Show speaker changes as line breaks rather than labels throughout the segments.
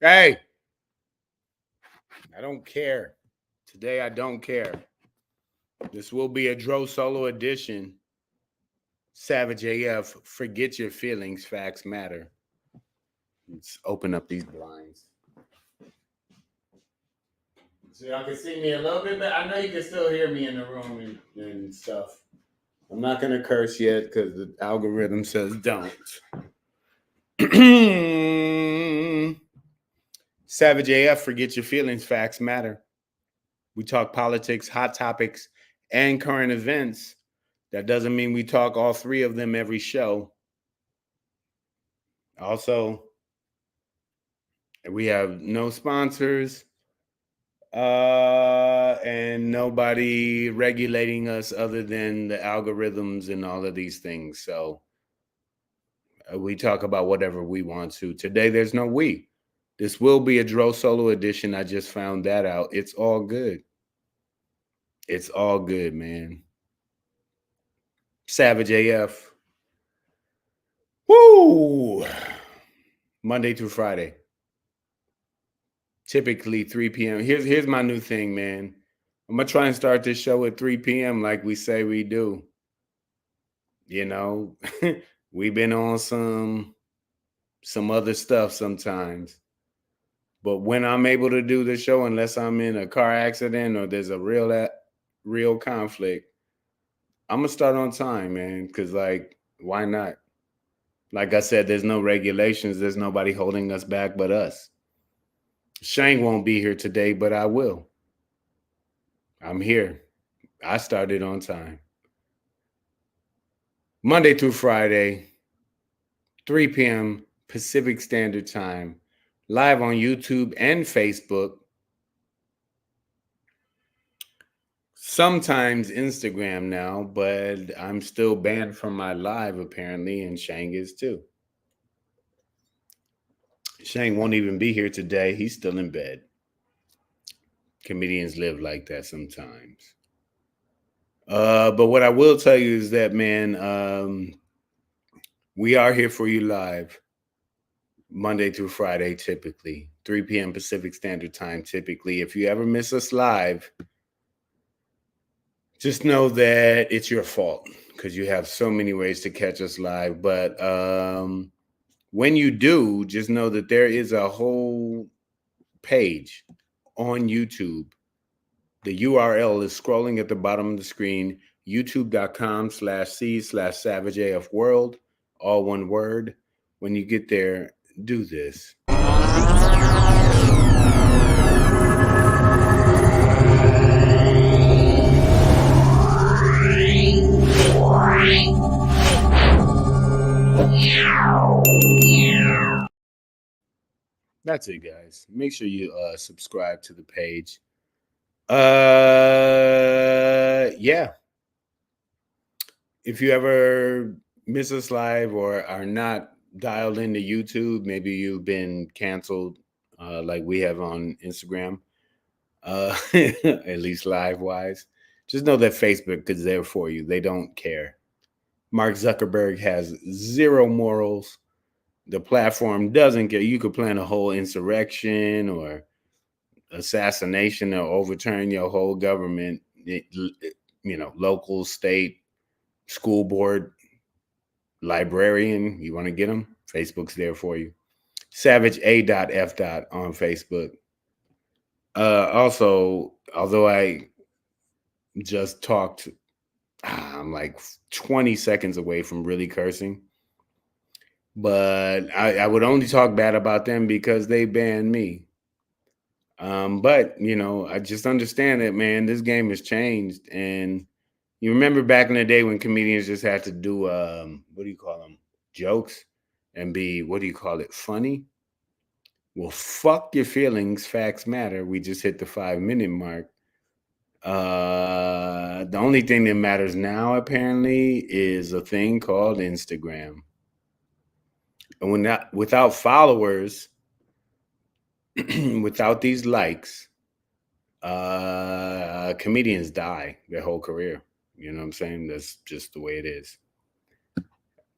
Hey, I don't care. Today I don't care. This will be a Dro solo edition. Savage AF, forget your feelings, facts matter. Let's open up these blinds. So y'all can see me a little bit better. I know you can still hear me in the room and stuff. I'm not going to curse yet because the algorithm says don't. Savage AF, forget your feelings, facts matter. We talk politics, hot topics, and current events. That doesn't mean we talk all three of them every show. Also, we have no sponsors and nobody regulating us other than the algorithms and all of these things. So we talk about whatever we want to. Today, there's no we. This will be a Dro solo edition. I just found that out. It's all good. It's all good, man. Savage AF. Woo! Monday through Friday. Typically 3 p.m. Here's my new thing, man. I'm gonna try and start this show at 3 p.m. like we say we do. You know, we've been on some other stuff sometimes. But when I'm able to do the show, unless I'm in a car accident or there's a real conflict, I'm gonna start on time, man. Cause like, why not? Like I said, there's no regulations. There's nobody holding us back but us. Shang won't be here today, but I will. I'm here. I started on time. Monday through Friday, 3 p.m. Pacific Standard Time, live on YouTube and Facebook. Sometimes Instagram now, but I'm still banned from my live apparently, and Shang is too. Shang won't even be here today. He's still in bed. Comedians live like that sometimes. But what I will tell you is that, man, we are here for you live Monday through Friday, typically 3 p.m. Pacific Standard Time. Typically, if you ever miss us live, just know that it's your fault because you have so many ways to catch us live. But when you do, just know that there is a whole page on YouTube. The URL is scrolling at the bottom of the screen, youtube.com/c/savageafworld, all one word. When you get there, do this. That's it, guys. Make sure you subscribe to the page. Yeah. If you ever miss us live or are not dialed into YouTube, maybe you've been canceled like we have on Instagram, at least live wise. Just know that Facebook is there for you. They don't care. Mark Zuckerberg has zero morals. The platform doesn't care. You could plan a whole insurrection or assassination or overturn your whole government, local, state, school board, librarian. You want to get them? Facebook's there for you. Savage A.F. on Facebook. Also, although I just talked, I'm like 20 seconds away from really cursing. But I would only talk bad about them because they banned me. But I just understand that, man, this game has changed. And you remember back in the day when comedians just had to do what do you call them? Jokes and be, what do you call it? Funny? Well, fuck your feelings, facts matter. We just hit the 5-minute mark. The only thing that matters now, apparently, is a thing called Instagram. And without followers, without these likes, comedians die their whole career. You know what I'm saying? That's just the way it is.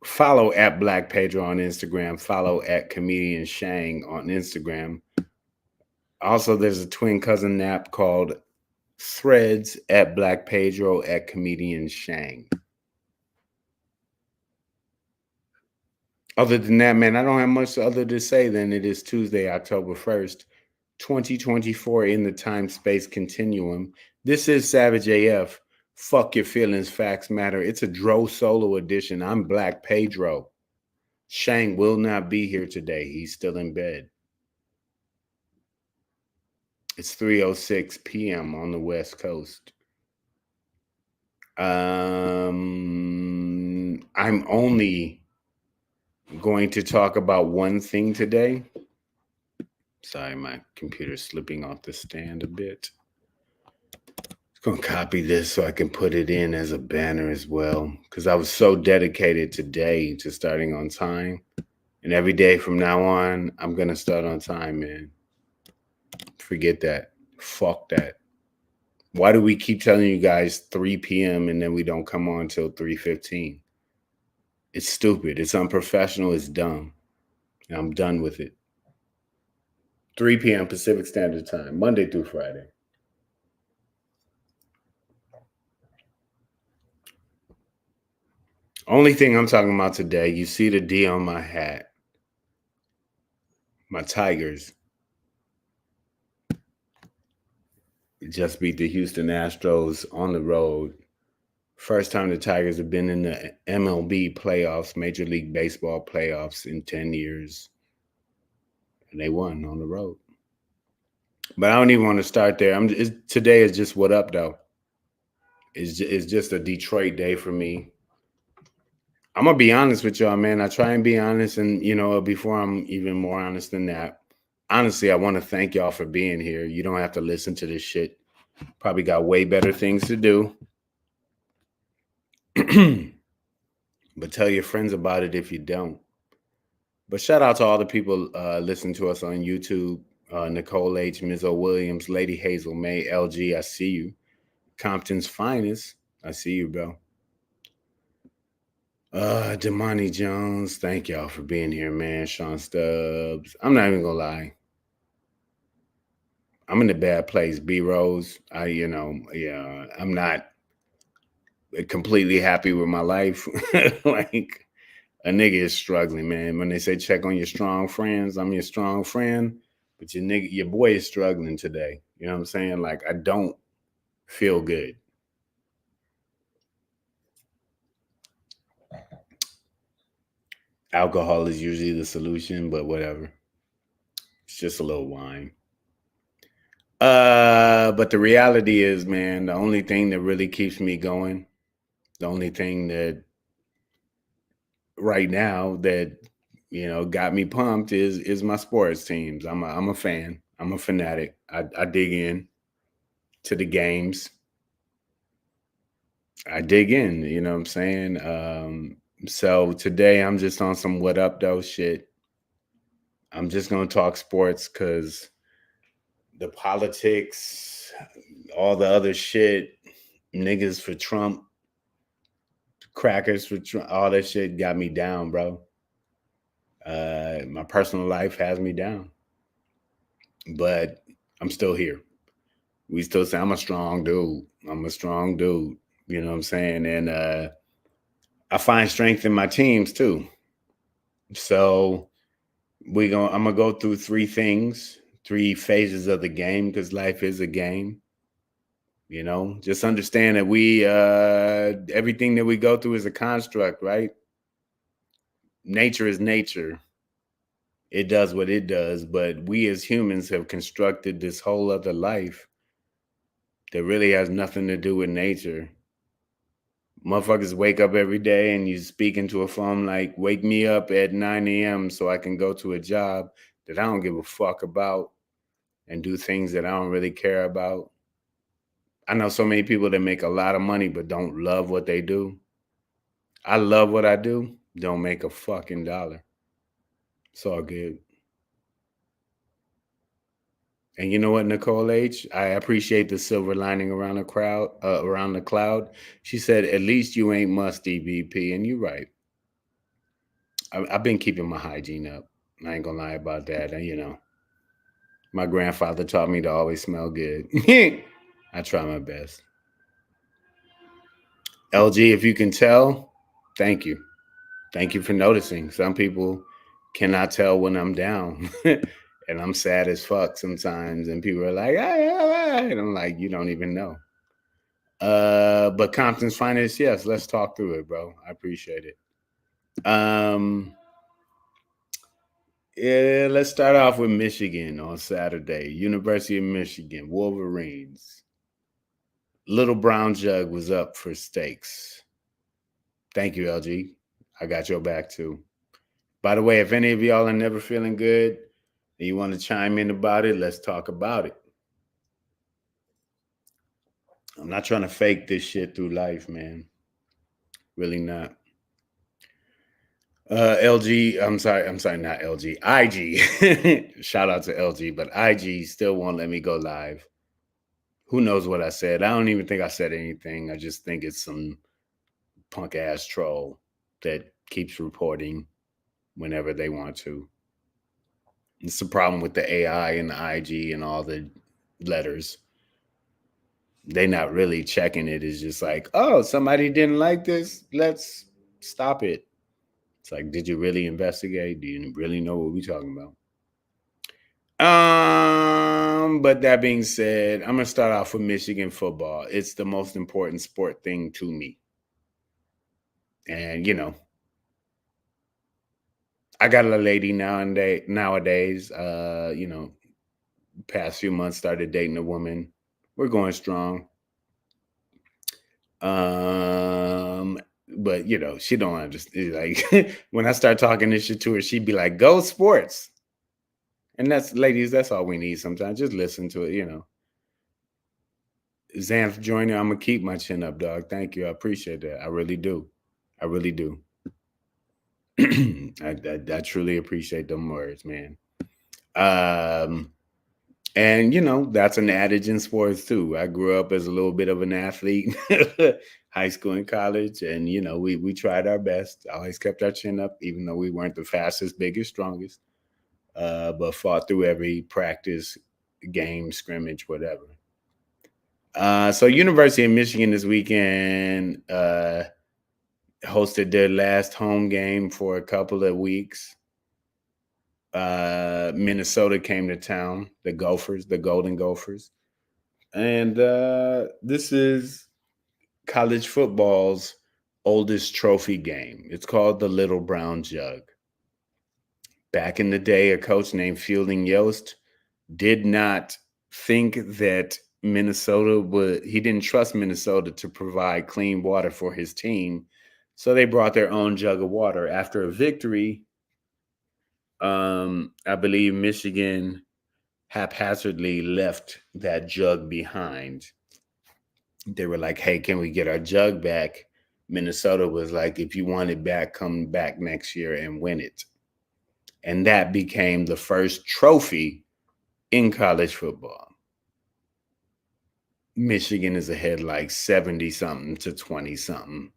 Follow at Black Pedro on Instagram. Follow at Comedian Shang on Instagram. Also, there's a twin cousin nap called Threads at Black Pedro at comedian Shang. Other than that, man, I don't have much other to say than it is Tuesday, October 1st, 2024 in the time space continuum. This is Savage AF. Fuck your feelings, facts matter. It's a Dro solo edition. I'm Black Pedro. Shang will not be here today. He's still in bed. It's 3:06 p.m. on the West Coast. I'm only going to talk about one thing today. Sorry, my computer's slipping off the stand a bit. Gonna copy this so I can put it in as a banner as well, because I was so dedicated today to starting on time, and every day from now on I'm gonna start on time, man. Forget that. Fuck that. Why do we keep telling you guys 3 p.m. and then we don't come on till 3:15? It's stupid, it's unprofessional, it's dumb, and I'm done with it. 3 p.m. Pacific Standard Time, Monday through Friday. Only thing I'm talking about today, you see the D on my hat. My Tigers just beat the Houston Astros on the road. First time the Tigers have been in the MLB playoffs, Major League Baseball playoffs, in 10 years. And they won on the road. But I don't even want to start there. Today is just what up, though. It's just a Detroit day for me. I'm going to be honest with y'all, man. I try and be honest. And, before I'm even more honest than that, honestly, I want to thank y'all for being here. You don't have to listen to this shit. Probably got way better things to do. But tell your friends about it if you don't. But shout out to all the people listening to us on YouTube. Nicole H, Ms. O. Williams, Lady Hazel May, LG, I see you. Compton's Finest, I see you, bro. Damani Jones, thank y'all for being here, man. Sean Stubbs. I'm not even gonna lie. I'm in a bad place. B Rose. I'm not completely happy with my life. Like, a nigga is struggling, man. When they say check on your strong friends, I'm your strong friend, but your boy is struggling today. You know what I'm saying? Like, I don't feel good. Alcohol is usually the solution, but whatever. It's just a little wine. But the reality is, man, the only thing that really keeps me going, the only thing that right now that got me pumped is my sports teams. I'm a fan. I'm a fanatic. I dig in to the games. I dig in, you know what I'm saying? So today I'm just on some what up though shit. I'm just gonna talk sports because the politics, all the other shit, niggas for Trump, crackers for Trump, all that shit got me down, bro. My personal life has me down, but I'm still here. We still say I'm a strong dude. I'm a strong dude. You know what I'm saying? And I find strength in my teams too. So I'm gonna go through three things, three phases of the game, because life is a game. Just understand that we everything that we go through is a construct, right? Nature is nature. It does what it does, but we as humans have constructed this whole other life that really has nothing to do with nature. Motherfuckers wake up every day and you speak into a phone like, wake me up at 9 a.m. so I can go to a job that I don't give a fuck about and do things that I don't really care about. I know so many people that make a lot of money but don't love what they do. I love what I do, don't make a fucking dollar. It's all good. And you know what, Nicole H? I appreciate the silver lining around the cloud. She said, "At least you ain't musty, VP," and you're right. I've been keeping my hygiene up. I ain't gonna lie about that. And My grandfather taught me to always smell good. I try my best. LG, if you can tell, thank you. Thank you for noticing. Some people cannot tell when I'm down. And I'm sad as fuck sometimes. And people are like, and I'm like, you don't even know. But Compton's finest, yes, let's talk through it, bro. I appreciate it. Yeah, let's start off with Michigan on Saturday. University of Michigan, Wolverines. Little Brown Jug was up for stakes. Thank you, LG. I got your back too. By the way, if any of y'all are never feeling good and you want to chime in about it, let's talk about it. I'm not trying to fake this shit through life, man. Really not. LG, I'm sorry, not LG, IG. Shout out to LG, but IG still won't let me go live. Who knows what I said? I don't even think I said anything. I just think it's some punk ass troll that keeps reporting whenever they want to. It's the problem with the AI and the IG and all the letters. They not really checking it. It's just like, oh, somebody didn't like this. Let's stop it. It's like, did you really investigate? Do you really know what we're talking about? But that being said, I'm gonna start off with Michigan football. It's the most important sport thing to me. And I got a lady nowadays. Past few months started dating a woman. We're going strong. But she don't understand. Like when I start talking this shit to her, she'd be like, "Go sports." And that's ladies, that's all we need sometimes. Just listen to it. Xanth Joyner, I'm gonna keep my chin up, dog. Thank you. I appreciate that. I really do. I really do. I truly appreciate them words, man. And that's an adage in sports too. I grew up as a little bit of an athlete, high school and college, and we tried our best. Always kept our chin up, even though we weren't the fastest, biggest, strongest. But fought through every practice, game, scrimmage, whatever. So University of Michigan this weekend hosted their last home game for a couple of weeks. Minnesota came to town, the Gophers, the Golden Gophers. And this is college football's oldest trophy game. It's called the Little Brown Jug. Back in the day, a coach named Fielding Yost did not think that he didn't trust Minnesota to provide clean water for his team. So they brought their own jug of water. After a victory, I believe Michigan haphazardly left that jug behind. They were like, "Hey, can we get our jug back?" Minnesota was like, "If you want it back, come back next year and win it." And that became the first trophy in college football. Michigan is ahead like 70 something to 20 something,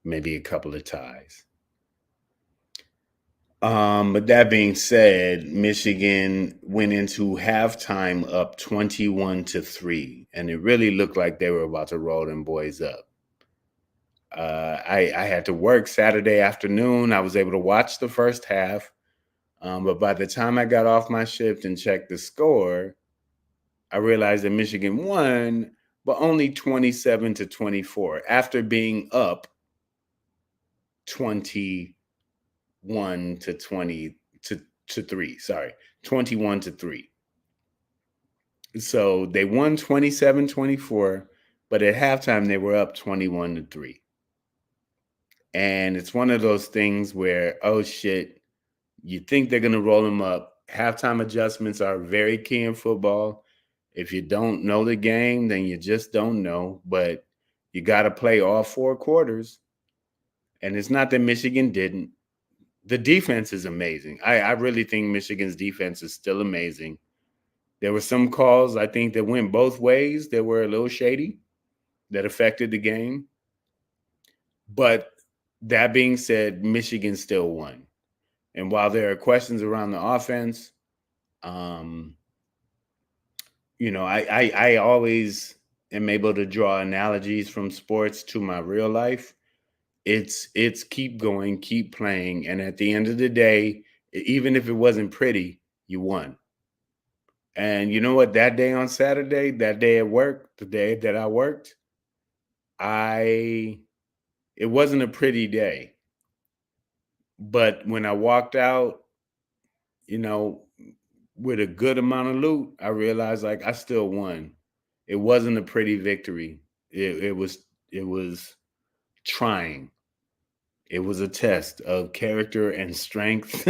maybe a couple of ties. But that being said, Michigan went into halftime up 21-3, and it really looked like they were about to roll them boys up. I had to work Saturday afternoon. I was able to watch the first half. But by the time I got off my shift and checked the score, I realized that Michigan won, but only 27-24 after being up 21 to 20 to 3. Sorry, 21-3. So they won 27-24, but at halftime they were up 21-3. And it's one of those things where, oh shit, you think they're going to roll them up. Halftime adjustments are very key in football. If you don't know the game, then you just don't know. But you got to play all 4 quarters. And it's not that Michigan didn't. The defense is amazing. I really think Michigan's defense is still amazing. There were some calls, I think, that went both ways that were a little shady, that affected the game. But that being said, Michigan still won. And while there are questions around the offense, I always am able to draw analogies from sports to my real life. It's keep going, keep playing, and at the end of the day, even if it wasn't pretty, you won. And you know what? That day on Saturday, that day at work, the day that I worked, I it wasn't a pretty day. But when I walked out, you know, with a good amount of loot, I realized like I still won. It wasn't a pretty victory. It was trying. It was a test of character and strength.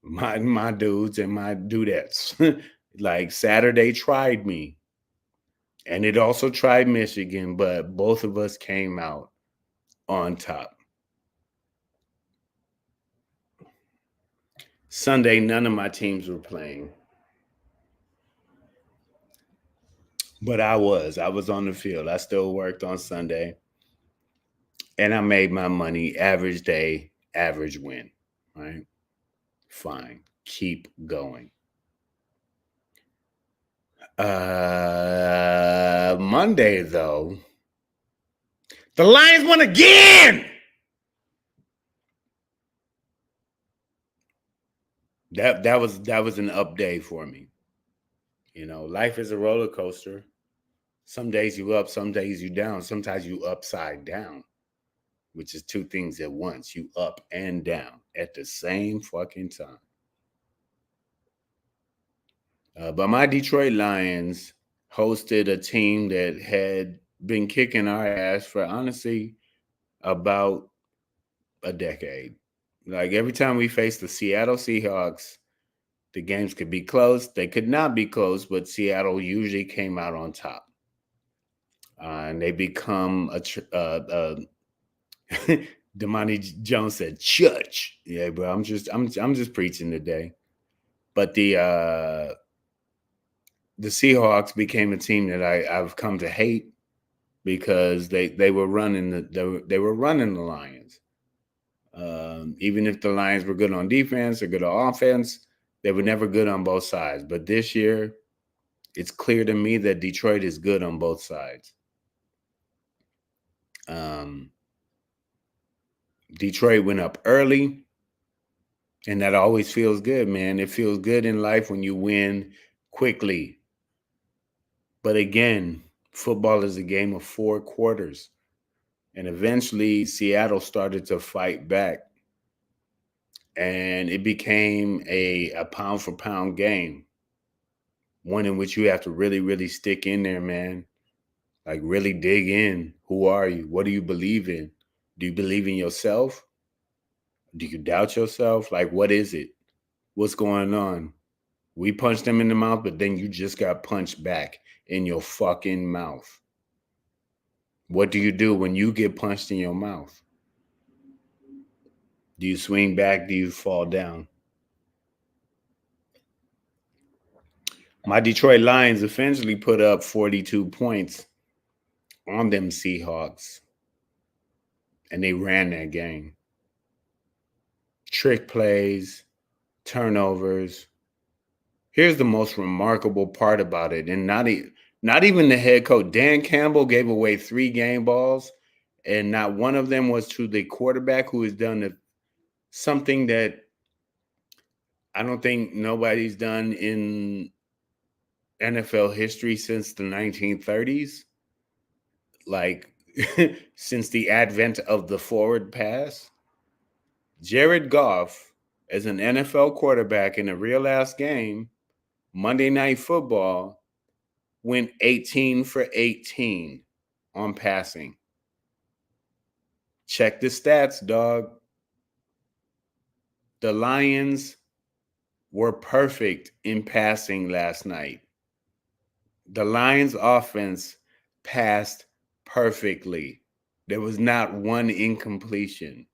my dudes and my dudettes. Like Saturday tried me, and it also tried Michigan, but both of us came out on top. Sunday, none of my teams were playing, but I was on the field. I still worked on Sunday, and I made my money. Average day, average win. Right? Fine. Keep going. Monday though, the Lions won again. That was an up day for me. Life is a roller coaster. Some days you up, some days you down. Sometimes you upside down, which is two things at once. You up and down at the same fucking time. But my Detroit Lions hosted a team that had been kicking our ass for honestly about a decade. Like every time we faced the Seattle Seahawks, the games could be close. They could not be close, but Seattle usually came out on top. And they become Damani Jones said church. Yeah, bro. I'm just preaching today. But the Seahawks became a team that I've come to hate because they were running they were running the Lions. Even if the Lions were good on defense or good on offense, they were never good on both sides. But this year, it's clear to me that Detroit is good on both sides. Um, Detroit went up early, and that always feels good, man. It feels good in life when you win quickly. But again, football is a game of 4 quarters. And eventually, Seattle started to fight back. And it became a pound for pound game, one in which you have to really, really stick in there, man. Like, really dig in. Who are you? What do you believe in? Do you believe in yourself? Do you doubt yourself? Like, what is it? What's going on? We punched them in the mouth, but then you just got punched back in your fucking mouth. What do you do when you get punched in your mouth? Do you swing back? Do you fall down? My Detroit Lions eventually put up 42 points on them Seahawks, and they ran that game. Trick plays, turnovers. Here's the most remarkable part about it, and not even the head coach. Dan Campbell gave away 3 game balls, and not one of them was to the quarterback who has done something that I don't think nobody's done in NFL history since the 1930s, like since the advent of the forward pass. Jared Goff, as an NFL quarterback in a real ass game, Monday Night Football, went 18 for 18 on passing. Check the stats, dog. The Lions were perfect in passing last night. The Lions offense passed perfectly. There was not one incompletion.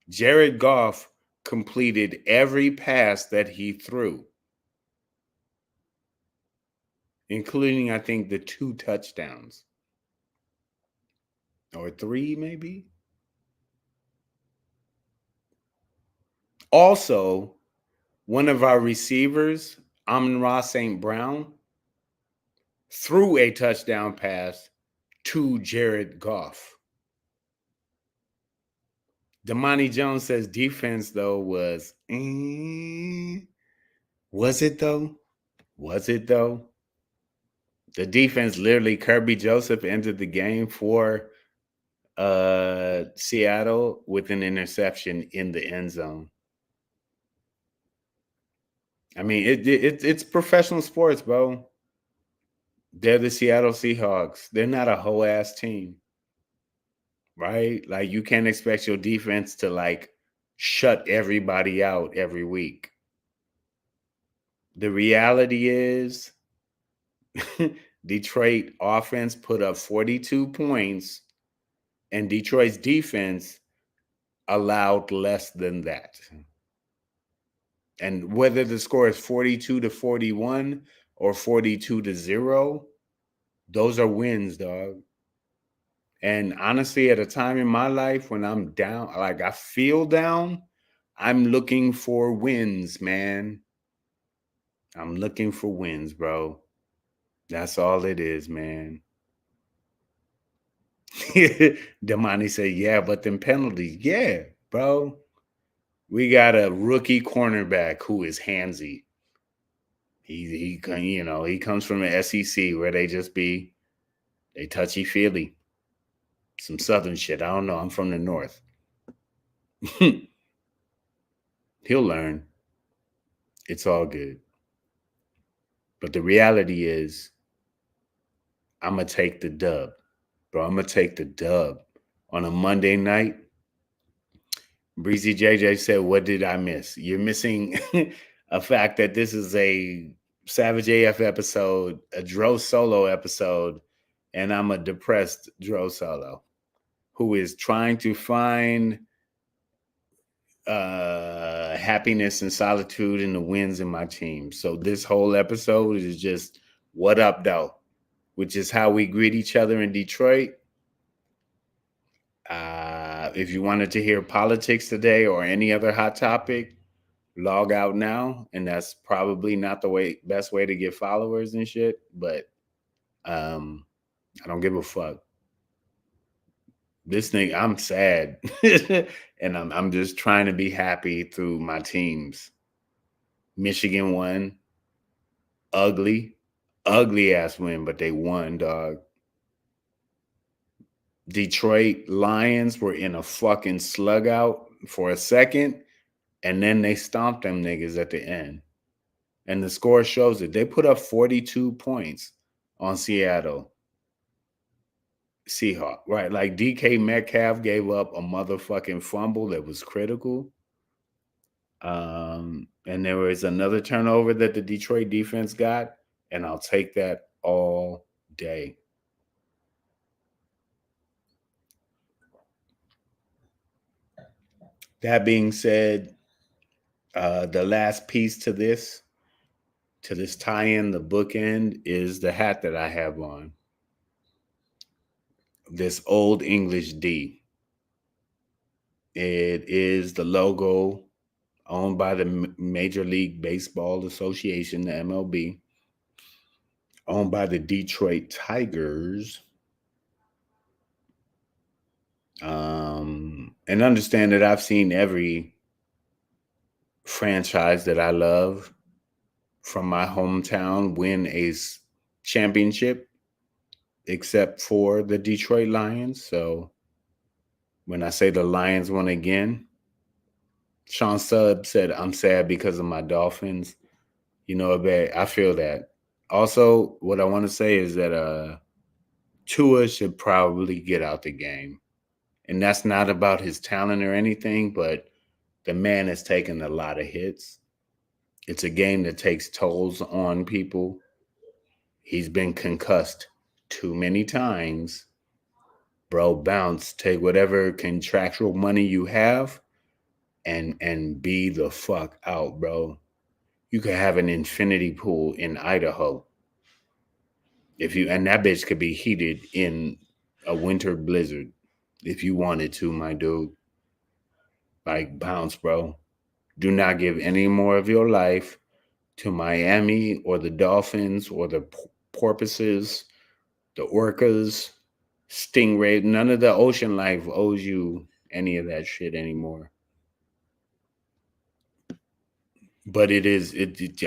Jared Goff completed every pass that he threw, including, I think, the 2 touchdowns. Or 3, maybe. Also, one of our receivers, Amon-Ra St. Brown, threw a touchdown pass to Jared Goff. Damani Jones says defense, though, was was it though? Was it though? The defense literally, Kirby Joseph entered the game for Seattle with an interception in the end zone. I mean, it's professional sports, bro. They're the Seattle Seahawks. They're not a whole ass team, right? Like, you can't expect your defense to like shut everybody out every week. The reality is Detroit offense put up 42 points and Detroit's defense allowed less than that. And whether the score is 42-41 or 42-0, those are wins, dog. And honestly, at a time in my life when I'm down, like I feel down, I'm looking for wins, man. I'm looking for wins, bro. That's all it is, man. Damani said, yeah, but them penalties. Yeah, bro. We got a rookie cornerback who is handsy. He comes from the SEC where they touchy feely. Some Southern shit. I don't know. I'm from the North. He'll learn. It's all good. But the reality is, I'm going to take the dub. Bro, I'm going to take the dub. On a Monday night, Breezy JJ said, what did I miss? You're missing a fact that this is a Savage AF episode, a Dro Solo episode, and I'm a depressed Dro Solo who is trying to find happiness and solitude in the wins in my team. So this whole episode is just what up, though, which is how we greet each other in Detroit. If you wanted to hear politics today or any other hot topic, log out now. And that's probably not the best way to get followers and shit. But I don't give a fuck. This thing, I'm sad. And I'm just trying to be happy through my teams. Michigan won. Ugly ass win, but they won, dog. Detroit Lions were in a fucking slug out for a second, and then they stomped them niggas at the end. And the score shows it. They put up 42 points on Seattle Seahawks, right? Like DK Metcalf gave up a motherfucking fumble that was critical. And there was another turnover that the Detroit defense got, and I'll take that all day. That being said, the last piece to this tie-in, the bookend, is the hat that I have on. This Old English D. It is the logo owned by the Major League Baseball Association, the MLB, owned by the Detroit Tigers. And understand that I've seen every franchise that I love from my hometown win a championship, except for the Detroit Lions. So when I say the Lions won again, Sean Subb said, I'm sad because of my Dolphins. You know, I feel that. Also, what I want to say is that Tua should probably get out the game. And that's not about his talent or anything, but the man has taken a lot of hits. It's a game that takes tolls on people. He's been concussed too many times. Bro, bounce. Take whatever contractual money you have and be the fuck out, bro. You could have an infinity pool in Idaho. And that bitch could be heated in a winter blizzard if you wanted to, my dude. Like, bounce, bro. Do not give any more of your life to Miami or the Dolphins or the porpoises, the orcas, stingray. None of the ocean life owes you any of that shit anymore. But it is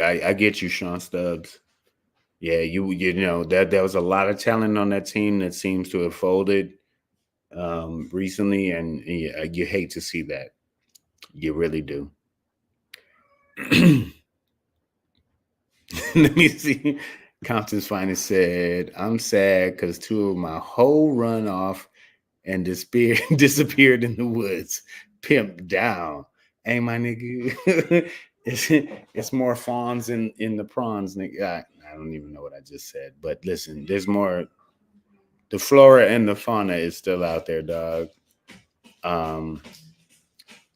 I get you, Sean Stubbs. Yeah, you know that there was a lot of talent on that team that seems to have folded recently, and you hate to see that. You really do. Let me see. Compton's finest said, "I'm sad because two of my whole run off and disappeared in the woods. Pimp down. Hey, my nigga." it's more fawns in the prawns, nigga. I don't even know what I just said. But listen, there's more. The flora and the fauna is still out there, dog. Um,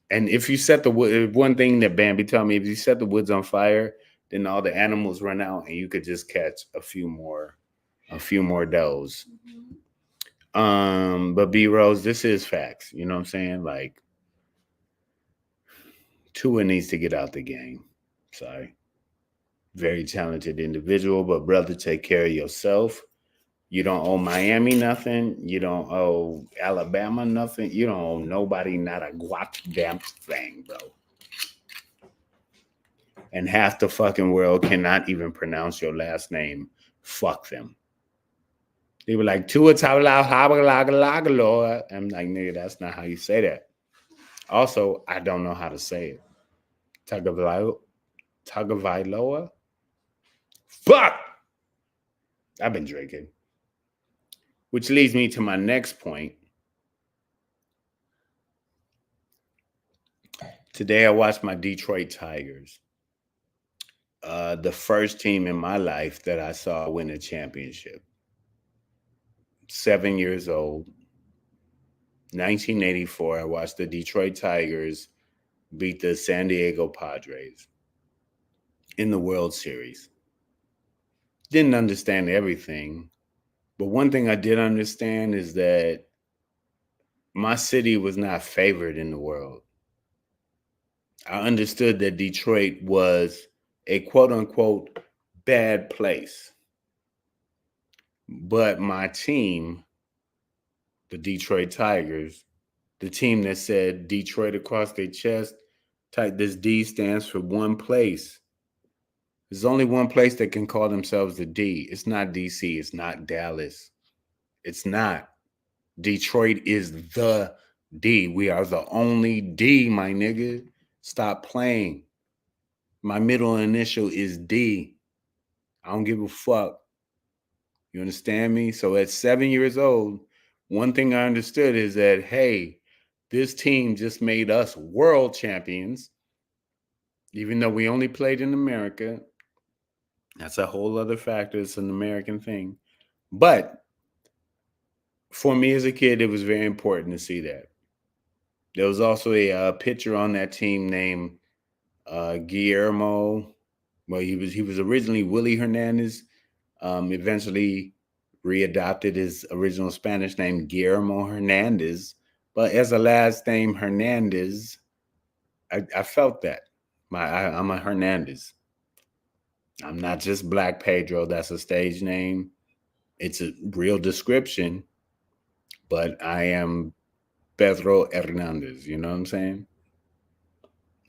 and if you set the wood, one thing that Bambi told me, if you set the woods on fire, then all the animals run out, and you could just catch a few more does. But B Rose, this is facts. You know what I'm saying? Like, Tua needs to get out the game. Sorry. Very talented individual, but brother, take care of yourself. You don't owe Miami nothing. You don't owe Alabama nothing. You don't owe nobody not a goddamn thing, bro. And half the fucking world cannot even pronounce your last name. Fuck them. They were like, Tua Tabalao Habalagalagalor. I'm like, nigga, that's not how you say that. Also, I don't know how to say it. Tagovailoa? Fuck! I've been drinking. Which leads me to my next point. Today I watched my Detroit Tigers. The first team in my life that I saw win a championship. 7 years old. 1984, I watched the Detroit Tigers beat the San Diego Padres in the World Series. Didn't understand everything, but one thing I did understand is that my city was not favored in the world. I understood that Detroit was a quote-unquote bad place. But my team, the Detroit Tigers, the team that said Detroit across their chest, this D stands for one place. There's only one place that can call themselves the D. It's not DC. It's not Dallas. It's not. Detroit is the D. We are the only D, my nigga. Stop playing. My middle initial is D. I don't give a fuck. You understand me? So at 7 years old, one thing I understood is that, hey, this team just made us world champions, even though we only played in America. That's a whole other factor. It's an American thing. But for me as a kid, it was very important to see that. There was also a pitcher on that team named Guillermo. Well, he was originally Willie Hernandez. Eventually readopted his original Spanish name, Guillermo Hernandez. But as a last name, Hernandez, I felt that. I'm a Hernandez. I'm not just Black Pedro. That's a stage name. It's a real description. But I am Pedro Hernandez. You know what I'm saying?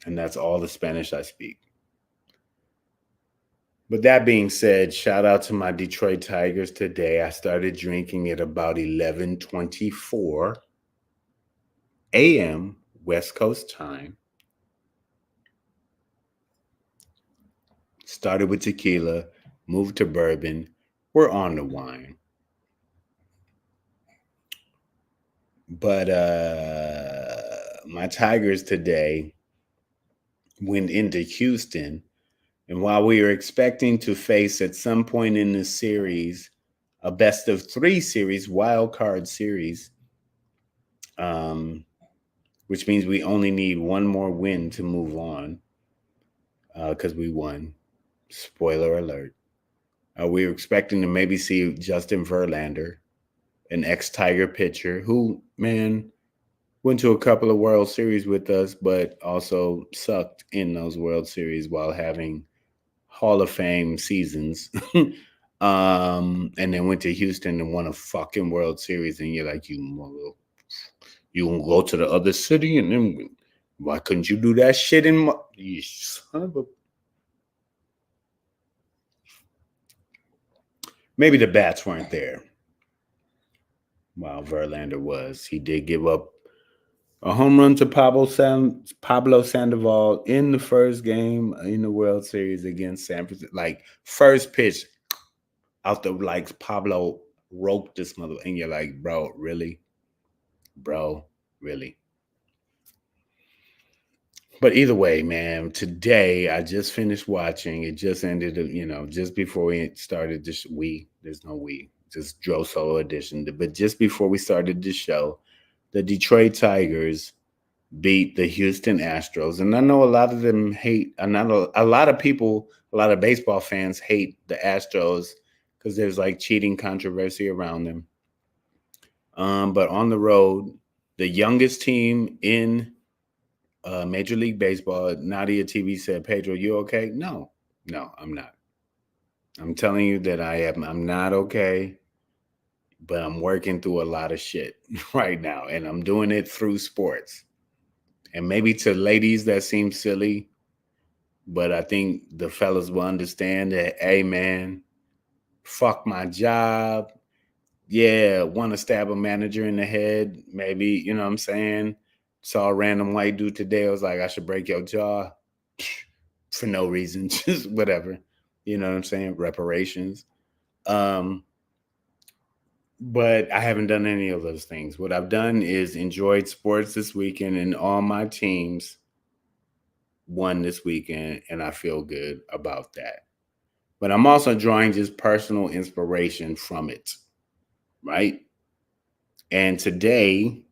And that's all the Spanish I speak. But that being said, shout out to my Detroit Tigers today. I started drinking at about 11:24 a.m. West Coast time. Started with tequila, moved to bourbon. We're on the wine. But my Tigers today went into Houston. And while we were expecting to face at some point in this series a best of 3 series, wild card series, which means we only need one more win to move on because we won. Spoiler alert. We were expecting to maybe see Justin Verlander, an ex-Tiger pitcher who, man, went to a couple of World Series with us, but also sucked in those World Series while having Hall of Fame seasons. And then went to Houston and won a fucking World Series, and you're like, you gonna go to the other city and then win. Why couldn't you do that shit in you son of a maybe the bats weren't there while Verlander was. He did give up a home run to Pablo Sandoval in the first game in the World Series against San Francisco. Like first pitch out the like Pablo roped this mother, and you're like, bro, really. But either way, man, today I just finished watching. It just ended, just before we started this. There's no we, just Dro Solo edition. But just before we started the show, the Detroit Tigers beat the Houston Astros. And I know a lot of them hate, not a lot of people, a lot of baseball fans hate the Astros because there's like cheating controversy around them. But on the road, the youngest team in Major League Baseball, Nadia TV said, Pedro, you okay? No, I'm not. I'm telling you that I'm not okay, but I'm working through a lot of shit right now, and I'm doing it through sports. And maybe to ladies that seem silly, but I think the fellas will understand that, hey, man, fuck my job. Yeah, want to stab a manager in the head. Maybe, you know what I'm saying? Saw a random white dude today. I was like, I should break your jaw for no reason, just whatever. You know what I'm saying? Reparations. Um, but I haven't done any of those things. What I've done is enjoyed sports this weekend, and all my teams won this weekend, and I feel good about that. But I'm also drawing just personal inspiration from it, right? And today,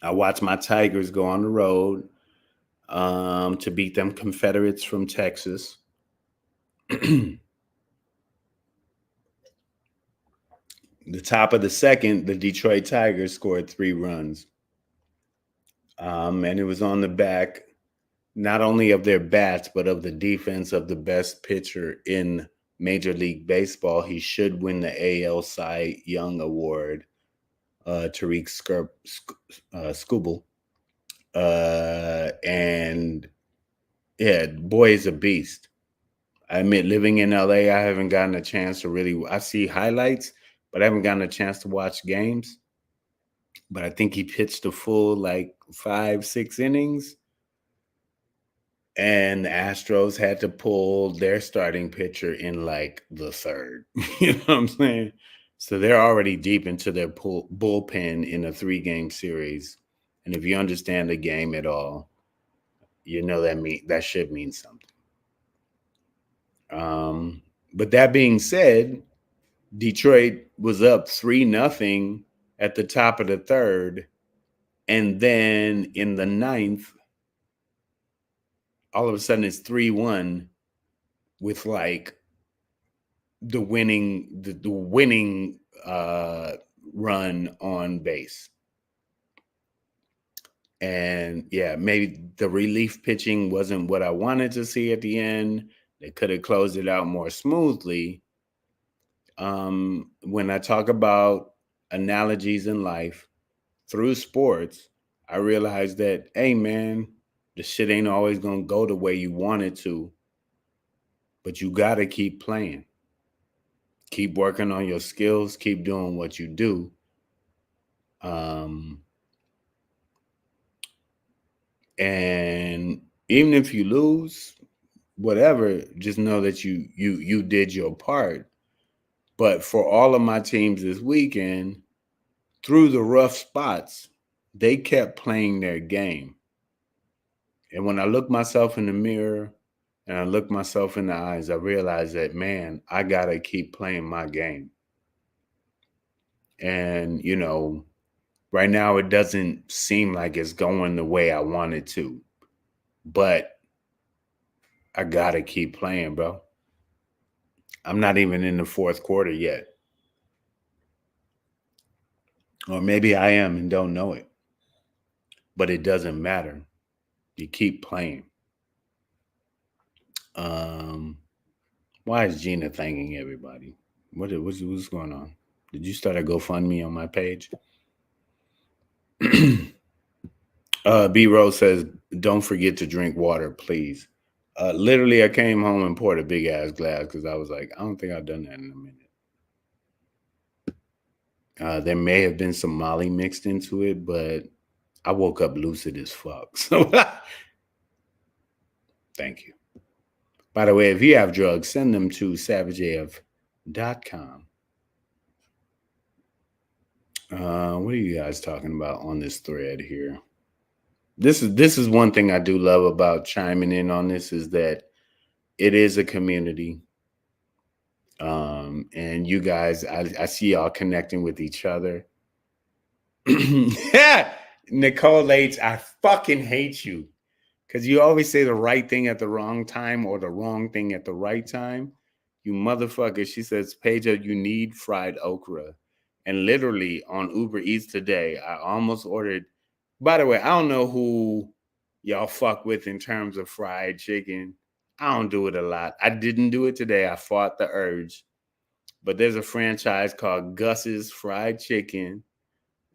I watched my Tigers go on the road to beat them Confederates from Texas. The top of the second, the Detroit Tigers scored 3 runs. And it was on the back not only of their bats, but of the defense of the best pitcher in Major League Baseball. He should win the AL Cy Young Award, Tariq Skubal. And yeah, boy is a beast. I admit, living in LA, I haven't gotten a chance to really. I see highlights, but I haven't gotten a chance to watch games. But I think he pitched a full like 5, 6 innings, and the Astros had to pull their starting pitcher in like the third. You know what I'm saying? So they're already deep into their bullpen in a 3-game series. And if you understand the game at all, you know that should mean something. But that being said, Detroit was up 3-0 at the top of the third. And then in the ninth, all of a sudden it's 3-1 with like the winning run on base. And yeah, maybe the relief pitching wasn't what I wanted to see at the end. They could have closed it out more smoothly. When I talk about analogies in life through sports, I realize that, hey man, the shit ain't always gonna go the way you want it to, but you gotta keep playing. Keep working on your skills, keep doing what you do. Um, and even if you lose, whatever, just know that you did your part. But for all of my teams this weekend, through the rough spots, they kept playing their game. And when I look myself in the mirror and I look myself in the eyes, I realize that, man, I got to keep playing my game. And, right now it doesn't seem like it's going the way I want it to. But I got to keep playing, bro. I'm not even in the fourth quarter yet. Or maybe I am and don't know it. But it doesn't matter. You keep playing. Why is Gina thanking everybody? What's going on? Did you start a GoFundMe on my page? B Rose says, "Don't forget to drink water, please." Literally, I came home and poured a big ass glass because I was like, I don't think I've done that in a minute. There may have been some Molly mixed into it, but I woke up lucid as fuck. So thank you. By the way, if you have drugs, send them to savageaf.com. What are you guys talking about on this thread here? This is one thing I do love about chiming in on this is that it is a community. And you guys, I see y'all connecting with each other. Yeah, Nicole H, I fucking hate you because you always say the right thing at the wrong time or the wrong thing at the right time. You motherfucker. She says, Pedro, you need fried okra. And literally on Uber Eats today, I almost ordered. By the way, I don't know who y'all fuck with in terms of fried chicken. I don't do it a lot. I didn't do it today. I fought the urge. But there's a franchise called Gus's Fried Chicken.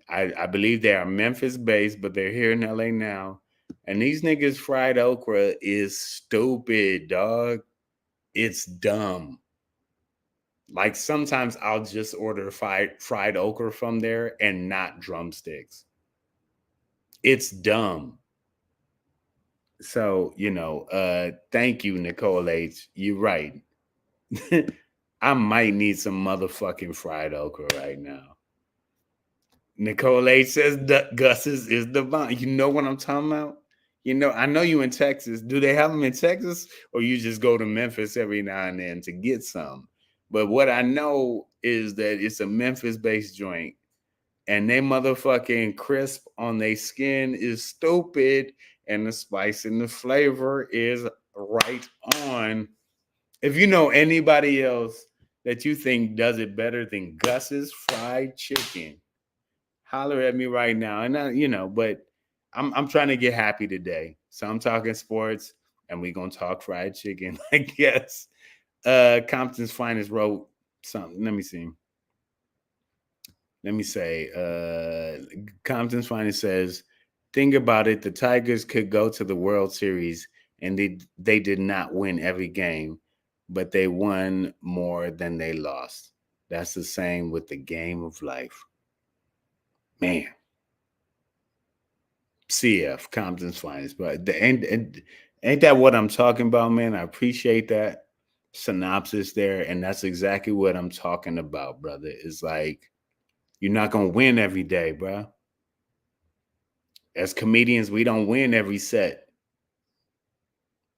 I believe they are Memphis based, but they're here in LA now. And these niggas fried okra is stupid, dog. It's dumb. Like sometimes I'll just order fried okra from there and not drumsticks. It's dumb. So, thank you, Nicole H. You're right. I might need some motherfucking fried okra right now. Nicole H says Gus's is divine. You know what I'm talking about? I know you in Texas. Do they have them in Texas, or you just go to Memphis every now and then to get some? But what I know is that it's a Memphis-based joint, and they motherfucking crisp on their skin is stupid, and the spice and the flavor is right on. If you know anybody else that you think does it better than Gus's fried chicken, holler at me right now. And but I'm trying to get happy today. So I'm talking sports and we're gonna talk fried chicken, I guess. Compton's Finest wrote something. Let me see. Let me say, Compton's Finest says, think about it, the Tigers could go to the World Series and they did not win every game, but they won more than they lost. That's the same with the game of life. Man, CF, Compton's Finest. But ain't that what I'm talking about, man? I appreciate that synopsis there. And that's exactly what I'm talking about, brother. It's like, you're not going to win every day, bro. As comedians, we don't win every set.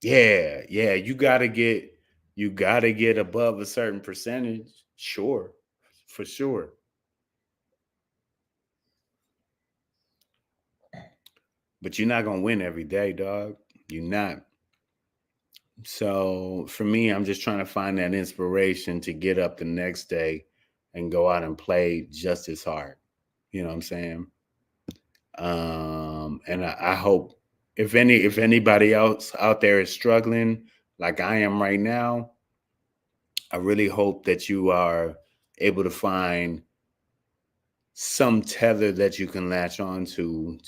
Yeah, yeah. You gotta get above a certain percentage. Sure. For sure. But you're not gonna win every day, dog. You're not. So for me, I'm just trying to find that inspiration to get up the next day and go out and play just as hard. You know what I'm saying? And I hope if anybody else out there is struggling like I am right now, I really hope that you are able to find some tether that you can latch on to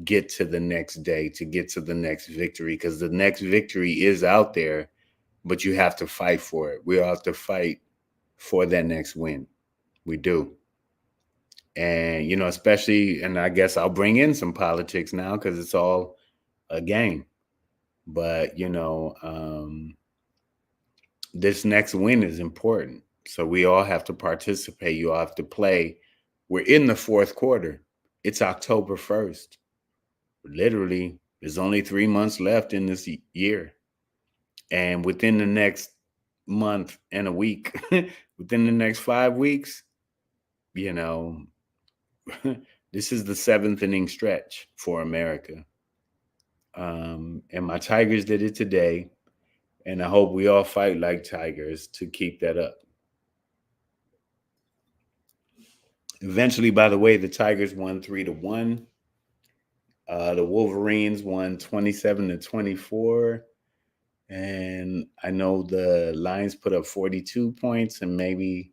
get to the next day, to get to the next victory, because the next victory is out there, but you have to fight for it. We all have to fight for that next win. We do. And, especially, and I guess I'll bring in some politics now because it's all a game. But, this next win is important. So we all have to participate. You all have to play. We're in the fourth quarter. It's October 1st. Literally, there's only 3 months left in this year. And within the next month and a week, within the next 5 weeks, you know, this is the seventh inning stretch for America. And my Tigers did it today. And I hope we all fight like Tigers to keep that up. Eventually, by the way, the Tigers won 3-1. The Wolverines won 27-24. And I know the Lions put up 42 points, and maybe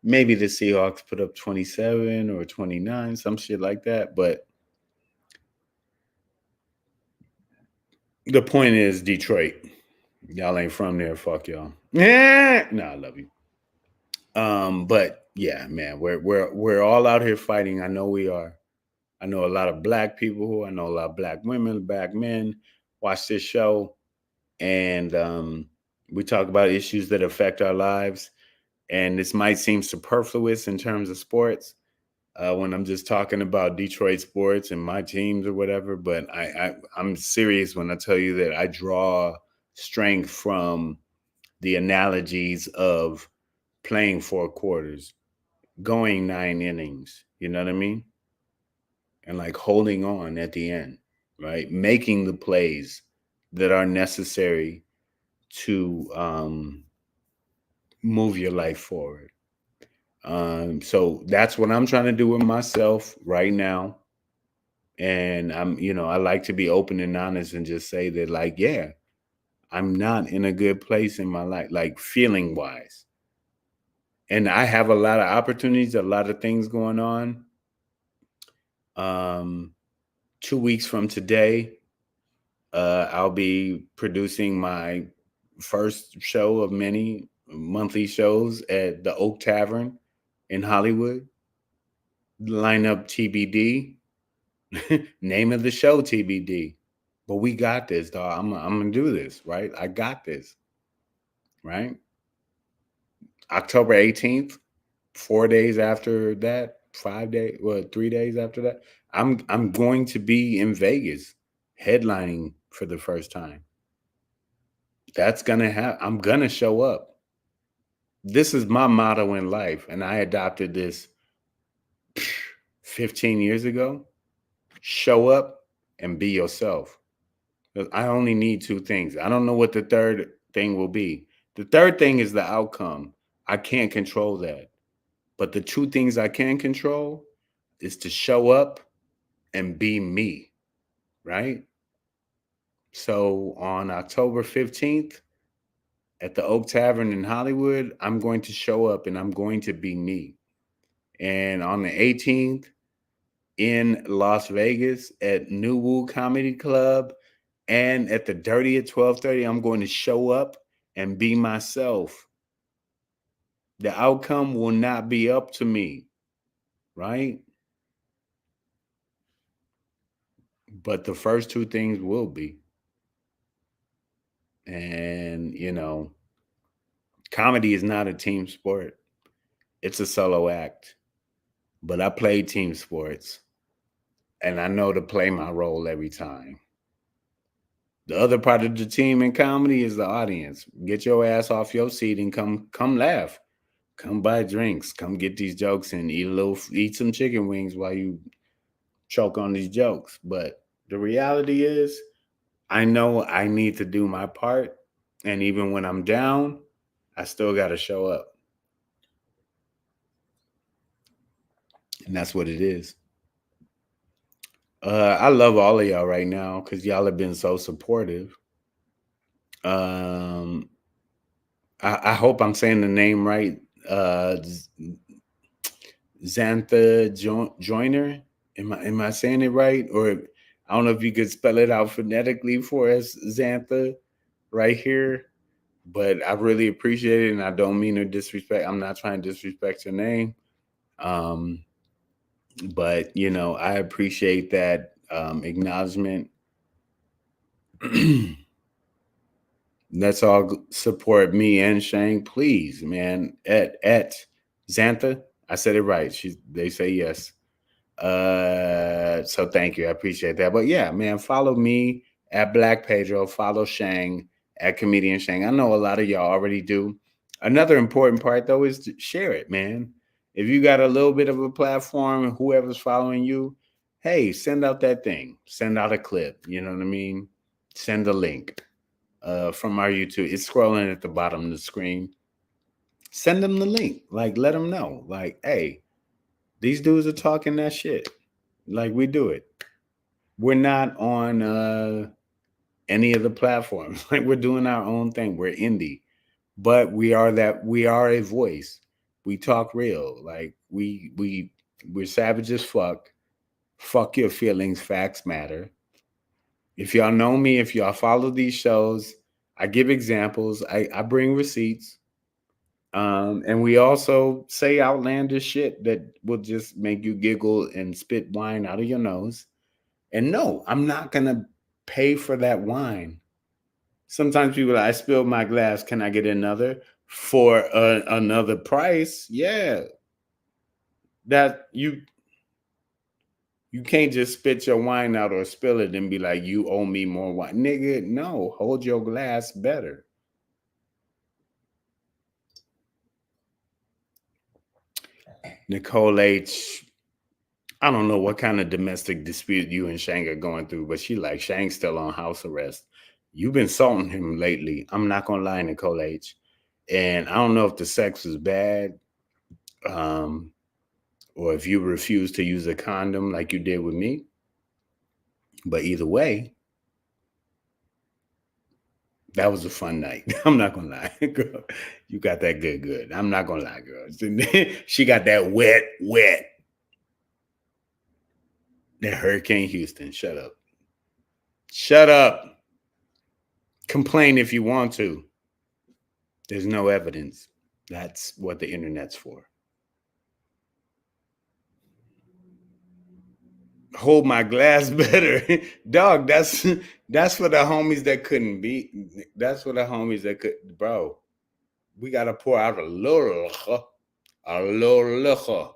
the Seahawks put up 27 or 29, some shit like that. But the point is, Detroit, y'all ain't from there. Fuck y'all. Yeah, no, I love you. But yeah, man, we're all out here fighting. I know we are. I know a lot of black people. I know a lot of black women, black men watch this show, and we talk about issues that affect our lives. And this might seem superfluous in terms of sports, when I'm just talking about Detroit sports and my teams or whatever. But I'm serious when I tell you that I draw strength from the analogies of playing 4 quarters, going 9 innings. You know what I mean? And like holding on at the end, right? Making the plays that are necessary to move your life forward. So that's what I'm trying to do with myself right now. And I like to be open and honest and just say that, like, yeah, I'm not in a good place in my life, like feeling wise. And I have a lot of opportunities, a lot of things going on. 2 weeks from today, I'll be producing my first show of many monthly shows at the Oak Tavern in Hollywood. Lineup TBD. Name of the show TBD. But we got this, dog. I'm gonna do this, right? I got this, right? October 18th, 4 days after that, 5 days, well, 3 days after that, I'm going to be in Vegas headlining for the first time. That's gonna happen. I'm gonna show up. This is my motto in life, and I adopted this 15 years ago. Show up and be yourself. I only need two things. I don't know what the third thing will be. The third thing is the outcome. I can't control that. But the two things I can control is to show up and be me, right? So on October 15th at the Oak Tavern in Hollywood, I'm going to show up and I'm going to be me. And on the 18th in Las Vegas at New Woo Comedy Club and at the Dirty at 12:30, I'm going to show up and be myself. The outcome will not be up to me, right? But the first two things will be. And, comedy is not a team sport, it's a solo act. But I play team sports and I know to play my role every time. The other part of the team in comedy is the audience. Get your ass off your seat and come laugh. Come buy drinks. Come get these jokes and eat some chicken wings while you choke on these jokes. But the reality is, I know I need to do my part. And even when I'm down, I still got to show up. And that's what it is. I love all of y'all right now because y'all have been so supportive. Um, I hope I'm saying the name right. Xantha Joyner. Am I saying it right? Or I don't know if you could spell it out phonetically for us, Xantha, right here. But I really appreciate it, and I don't mean to disrespect. I'm not trying to disrespect your name. Um, but I appreciate that acknowledgement. Let's all support me and Shang, please, man. At Xantha, I said it right. They say yes. So thank you. I appreciate that. But yeah, man, follow me at Black Pedro. Follow Shang at Comedian Shang. I know a lot of y'all already do. Another important part though is to share it, man. If you got a little bit of a platform, whoever's following you, hey, send out that thing. Send out a clip. You know what I mean? Send a link from our YouTube. It's scrolling at the bottom of the screen. Send them the link. Like, let them know. Like, hey, these dudes are talking that shit. Like we do it. We're not on any of the platforms. Like we're doing our own thing. We're indie, but we are a voice. We talk real. Like we're savage as fuck. Fuck your feelings. Facts matter. If y'all know me, if y'all follow these shows, I give examples. I bring receipts. And we also say outlandish shit that will just make you giggle and spit wine out of your nose. And no, I'm not gonna pay for that wine. Sometimes people are like, I spilled my glass. Can I get another for another price? Yeah, that you can't just spit your wine out or spill it and be like, you owe me more wine, nigga. No, hold your glass better. Nicole H. I don't know what kind of domestic dispute you and Shang are going through, but she like Shang's still on house arrest. You've been salting him lately. I'm not gonna lie, Nicole H. And I don't know if the sex was bad, um, or if you refused to use a condom like you did with me. But either way, that was a fun night. I'm not gonna lie, girl. You got that good. I'm not gonna lie, girl. She got that wet. That Hurricane Houston. Shut up. Shut up. Complain if you want to. There's no evidence. That's what the internet's for. Hold my glass better. Dog, that's for the homies that couldn't be. That's for the homies that could, bro. We gotta pour out a little liquor. A little liquor.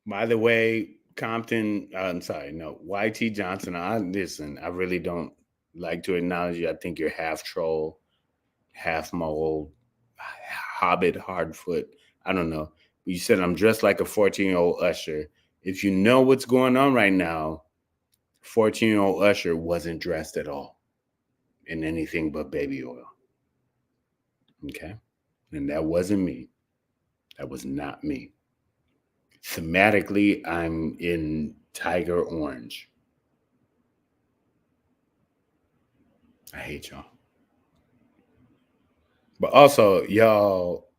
By the way, Compton, I'm sorry, no, YT Johnson, I listen, I really don't like to acknowledge you. I think you're half troll, half mole, hobbit, hardfoot. I don't know. But you said I'm dressed like a 14-year-old usher. If you know what's going on right now, 14-year-old usher wasn't dressed at all in anything but baby oil. Okay? And that wasn't me. That was not me. Thematically, I'm in tiger orange. I hate y'all. But also, y'all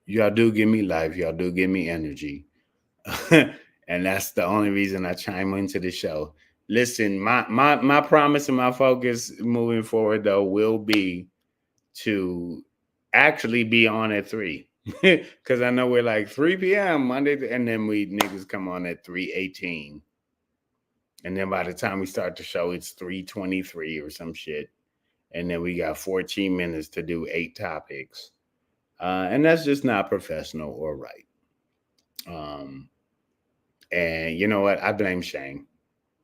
do give me life. Y'all do give me energy. And that's the only reason I chime into the show. Listen, my promise and my focus moving forward though will be to actually be on at 3. Cause I know we're like 3 p.m. Monday, and then we niggas come on at 3:18. And then by the time we start the show, it's 3:23 or some shit. And then we got 14 minutes to do 8 topics. And that's just not professional or right. Um, and you know what? I blame Shane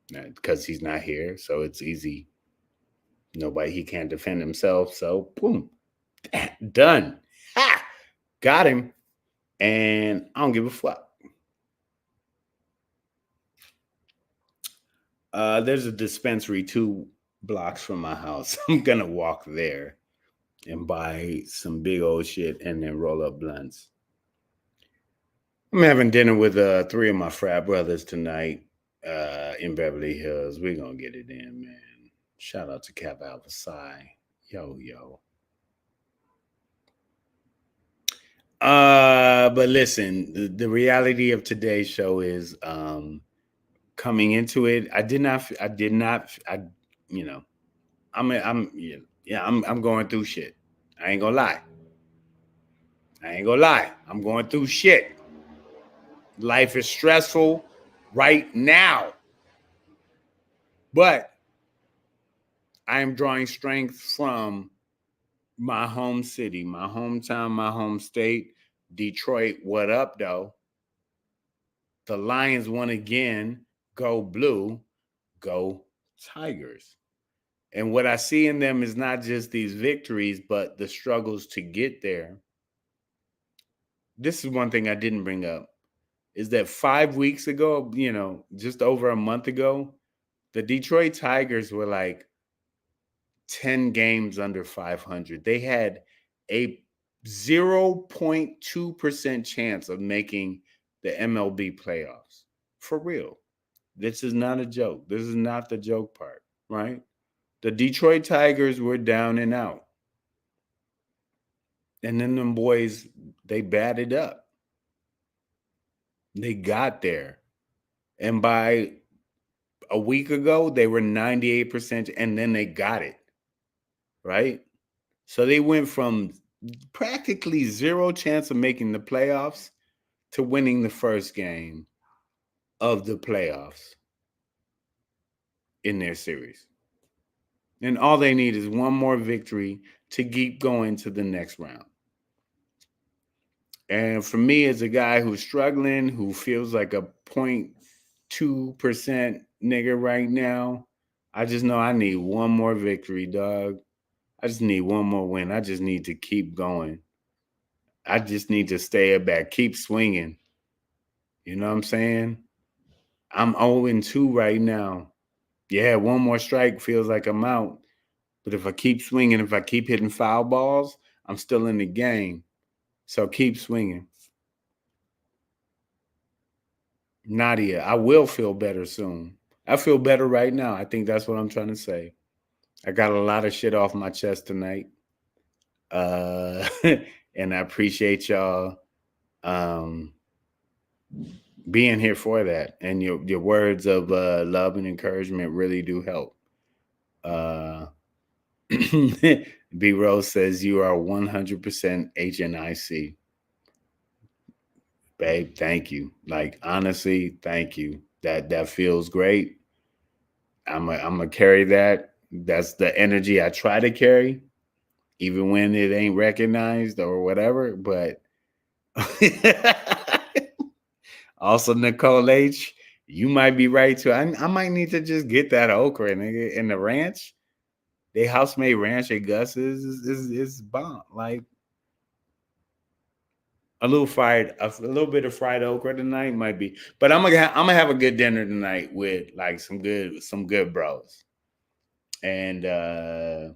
because he's not here. So it's easy. He can't defend himself. So boom, done. Ha! Got him. And I don't give a fuck. There's a dispensary 2 blocks from my house. I'm going to walk there and buy some big old shit and then roll up blunts. I'm having dinner with 3 of my frat brothers tonight in Beverly Hills. We're going to get it in, man. Shout out to Cap Alpha Psi. Yo. But listen, the reality of today's show is coming into it. You know, I'm going through shit. I ain't gonna lie. I'm going through shit. Life is stressful right now. But I am drawing strength from my home city, my hometown, my home state, Detroit. What up, though? The Lions won again. Go blue. Go Tigers. And what I see in them is not just these victories, but the struggles to get there. This is one thing I didn't bring up is that 5 weeks ago, just over a month ago, the Detroit Tigers were like 10 games under 500. They had a 0.2% chance of making the MLB playoffs. For real. This is not a joke. This is not the joke part, right? The Detroit Tigers were down and out. And then them boys, they batted up. They got there. And by a week ago, they were 98%, and then they got it, right? So they went from practically zero chance of making the playoffs to winning the first game of the playoffs in their series. And all they need is one more victory to keep going to the next round. And for me, as a guy who's struggling, who feels like a 0.2% nigga right now, I just know I need one more victory, dog. I just need one more win. I just need to keep going. I just need to stay at bat, keep swinging. You know what I'm saying? I'm 0-2 right now. Yeah, one more strike feels like I'm out. But if I keep swinging, if I keep hitting foul balls, I'm still in the game. So keep swinging. Nadia, I will feel better soon. I feel better right now. I think that's what I'm trying to say. I got a lot of shit off my chest tonight. Uh, and I appreciate y'all being here for that. And your words of love and encouragement really do help. B Rose says you are 100% HNIC. Babe, thank you. Like, honestly, thank you. That feels great. I'm gonna carry that. That's the energy I try to carry, even when it ain't recognized or whatever. But also, Nicole H, you might be right too. I might need to just get that okra, nigga, in the ranch. They house made ranch at Gus's is bomb. Like a little bit of fried okra tonight might be. But I'm gonna have a good dinner tonight with like some good bros. And I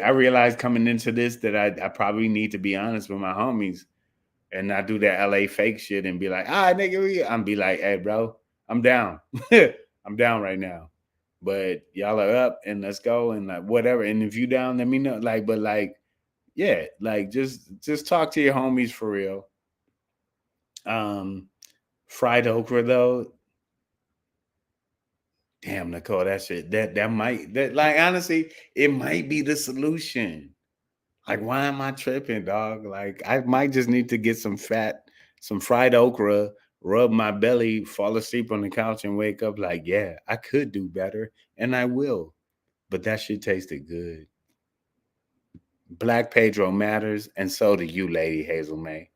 realized coming into this that I probably need to be honest with my homies and not do that LA fake shit and be like, nigga, I'm be like, hey, bro, I'm down. I'm down right now. But y'all are up and let's go and like whatever. And if you down, let me know. Like, but like, yeah, like just talk to your homies for real. Fried okra though, damn, Nicole, that shit that might that like honestly, it might be the solution. Like, why am I tripping, dog? Like, I might just need to get some fried okra, rub my belly, fall asleep on the couch, and wake up like, yeah, I could do better, and I will. But that shit tasted good. Black Pedro matters, and so do you, Lady Hazel May.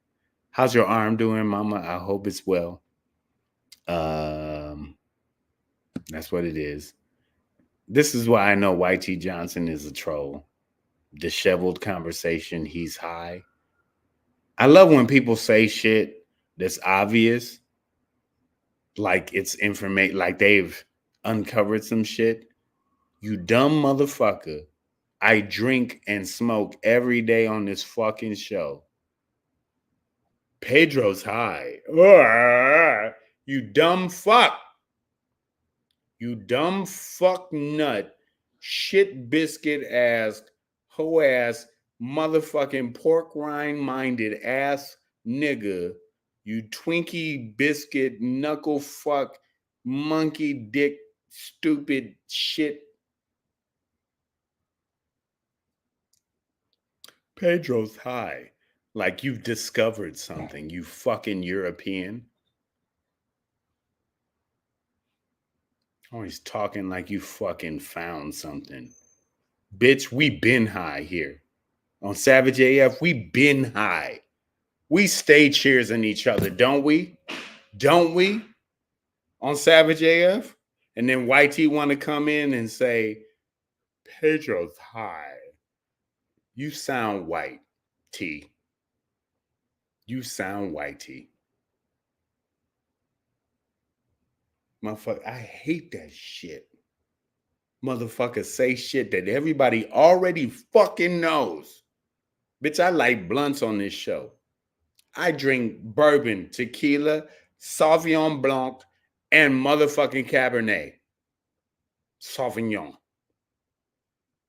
How's your arm doing, Mama? I hope it's well. Um, that's what it is. This is why I know YT Johnson is a troll. Disheveled conversation. He's high. I love when people say shit that's obvious, like it's information, like they've uncovered some shit. You dumb motherfucker. I drink and smoke every day on this fucking show. Pedro's high. You dumb fuck. You dumb fuck nut. Shit biscuit ass, hoe ass, motherfucking pork rind minded ass nigga. You Twinkie biscuit knuckle fuck monkey dick stupid shit. Pedro's high. Like you've discovered something, you fucking European. Always talking like you fucking found something. Bitch, we been high here. On Savage AF, we been high. We stay cheersing each other, don't we? Don't we? On Savage AF? And then YT want to come in and say, Pedro's high. You sound white, T. You sound white, T. Motherfucker, I hate that shit. Motherfuckers say shit that everybody already fucking knows. Bitch, I light blunts on this show. I drink bourbon, tequila, Sauvignon Blanc, and motherfucking Cabernet Sauvignon.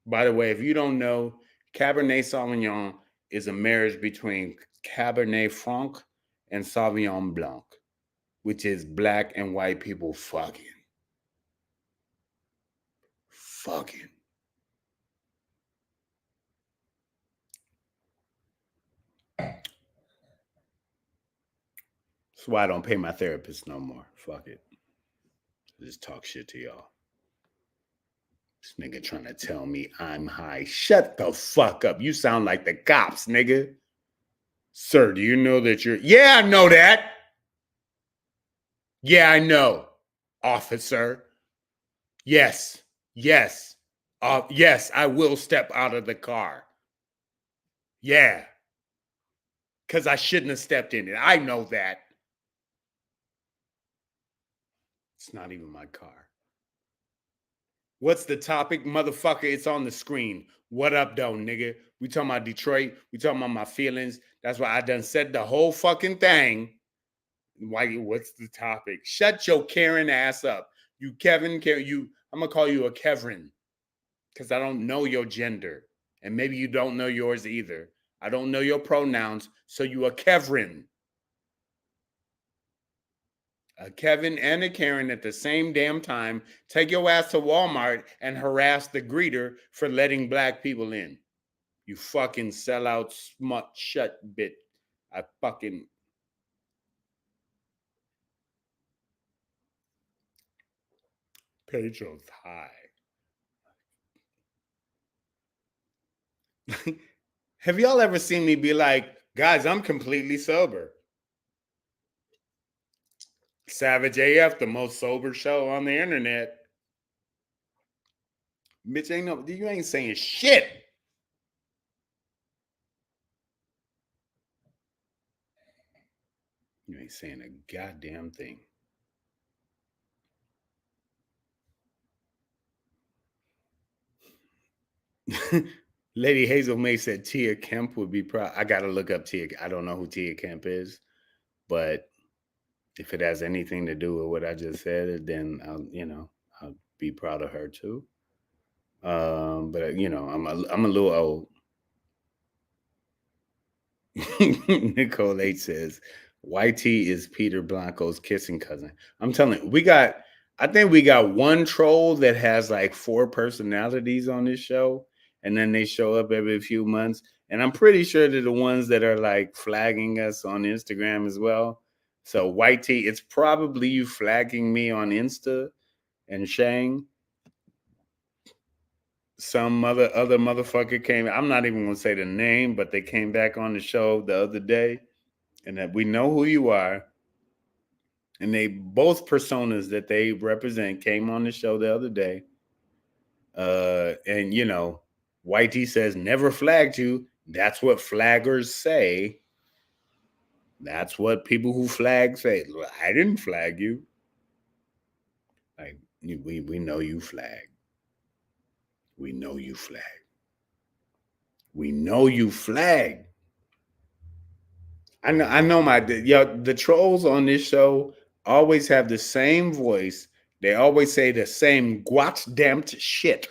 By the way, if you don't know, Cabernet Sauvignon is a marriage between Cabernet Franc and Sauvignon Blanc, which is black and white people fucking. Fucking. That's why I don't pay my therapist no more. Fuck it. I just talk shit to y'all. This nigga trying to tell me I'm high. Shut the fuck up. You sound like the cops, nigga. Sir, do you know that you're... Yeah, I know that. Yeah, I know. Officer. Yes. Yes. Yes, I will step out of the car. Yeah. Because I shouldn't have stepped in it. I know that. It's not even my car. What's the topic? Motherfucker, it's on the screen. What up, though, nigga? We talking about Detroit. We talking about my feelings. That's why I done said the whole fucking thing. Why? What's the topic? Shut your Karen ass up. You Kevin, I'm going to call you a Kevin because I don't know your gender. And maybe you don't know yours either. I don't know your pronouns, so you a Kevin. A Kevin and a Karen at the same damn time. Take your ass to Walmart and harass the greeter for letting black people in. You fucking sellout, smut, shut bit. I fucking... Pedro's high. Have y'all ever seen me be like, guys, I'm completely sober? Savage AF, the most sober show on the internet. Bitch, you ain't saying shit. You ain't saying a goddamn thing. Lady Hazel May said Tia Kemp would be proud. I gotta look up Tia. I don't know who Tia Kemp is, but if it has anything to do with what I just said, then I'll be proud of her too. But I'm a little old. Nicole H says YT is Peter Blanco's kissing cousin. I'm telling you, I think we got one troll that has like 4 personalities on this show, and then they show up every few months. And I'm pretty sure they're the ones that are like flagging us on Instagram as well. So YT, it's probably you flagging me on Insta and Shang. Some other motherfucker came. I'm not even gonna say the name, but they came back on the show the other day, and that we know who you are. And they both personas that they represent came on the show the other day. And Whitey says never flagged you. That's what flaggers say. That's what people who flag say. I didn't flag you. Like we know you flag. We know you flag. We know you flag. I know the trolls on this show always have the same voice. They always say the same goddamned shit.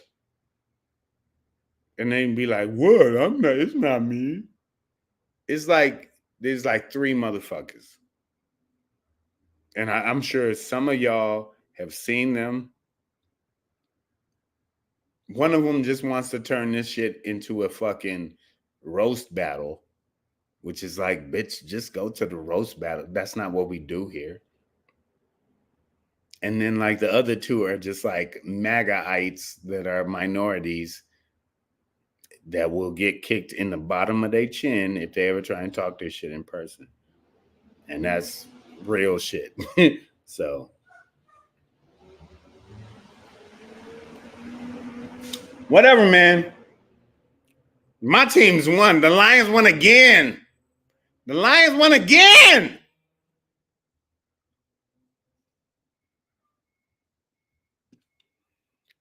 And then be like, what? It's not me. It's like there's like 3 motherfuckers. And I'm sure some of y'all have seen them. One of them just wants to turn this shit into a fucking roast battle, which is like, bitch, just go to the roast battle. That's not what we do here. And then like the other 2 are just like MAGAites that are minorities that will get kicked in the bottom of their chin if they ever try and talk this shit in person. And that's real shit. So whatever, man. My team's won. The Lions won again. The Lions won again.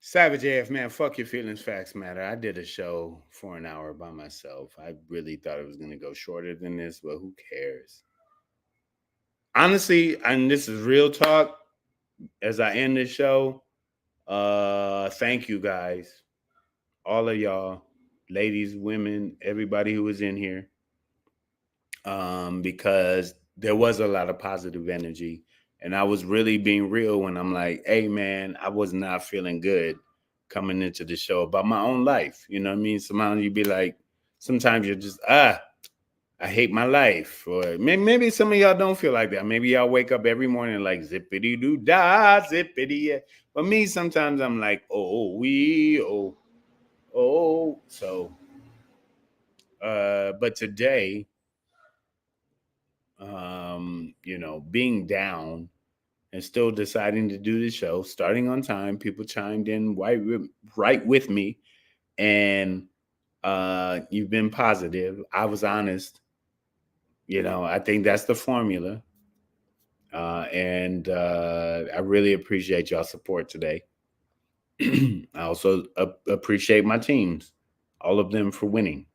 Savage AF, man, fuck your feelings, facts matter. I did a show for an hour by myself. I really thought it was going to go shorter than this, but who cares? Honestly, and this is real talk as I end this show. Thank you guys, all of y'all, ladies, women, everybody who was in here, because there was a lot of positive energy. And I was really being real when I'm like, hey, man, I was not feeling good coming into the show about my own life. You know what I mean? Sometimes you be like, sometimes you're just, I hate my life. Or maybe some of y'all don't feel like that. Maybe y'all wake up every morning like zippity doo da, zippity. Yeah. But me, sometimes I'm like, oh. So, but today, being down and still deciding to do the show, starting on time. People chimed in right with me, and you've been positive. I was honest. I think that's the formula, and I really appreciate y'all support today. I also appreciate my teams, all of them for winning.